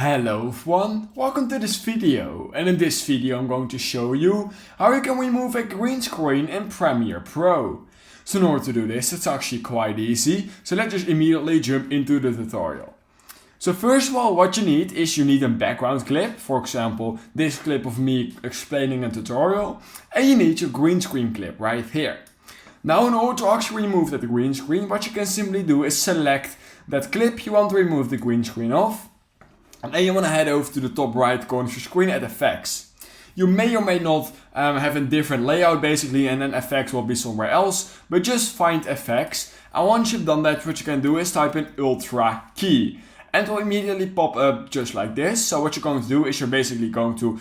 Hello everyone, welcome to this video, and in this video I'm going to show you how you can remove a green screen in Premiere Pro. So in order to do this, it's actually quite easy, so let's just immediately jump into the tutorial. So first of all, what you need a background clip, for example this clip of me explaining a tutorial, and you need your green screen clip right here. Now in order to actually remove that green screen, what you can simply do is select that clip you want to remove the green screen of. And then you want to head over to the top right corner of your screen at effects. You may or may not have a different layout basically, and then effects will be somewhere else, but just find effects. And once you've done that, what you can do is type in Ultra Key. And it will immediately pop up just like this. So what you're going to do is you're basically going to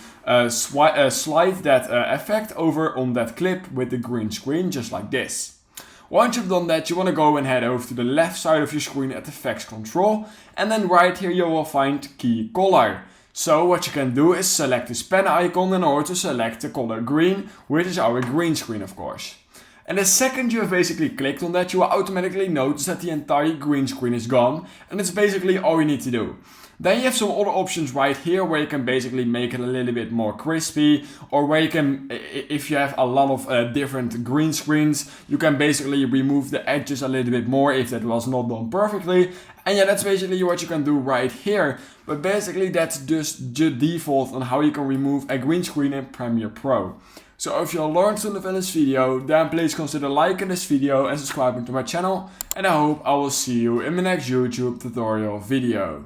slide that effect over on that clip with the green screen, just like this. Once you've done that, you want to go and head over to the left side of your screen at Effects Control, and then right here you will find Key Color. So what you can do is select this pen icon in order to select the color green, which is our green screen of course. And the second you have basically clicked on that, you will automatically notice that the entire green screen is gone, and it's basically all you need to do. Then you have some other options right here where you can basically make it a little bit more crispy, or where you can, if you have a lot of different green screens, you can basically remove the edges a little bit more if that was not done perfectly. And yeah, that's basically what you can do right here. But basically that's just the default on how you can remove a green screen in Premiere Pro. So if you learned something from this video, then please consider liking this video and subscribing to my channel. And I hope I will see you in my next YouTube tutorial video.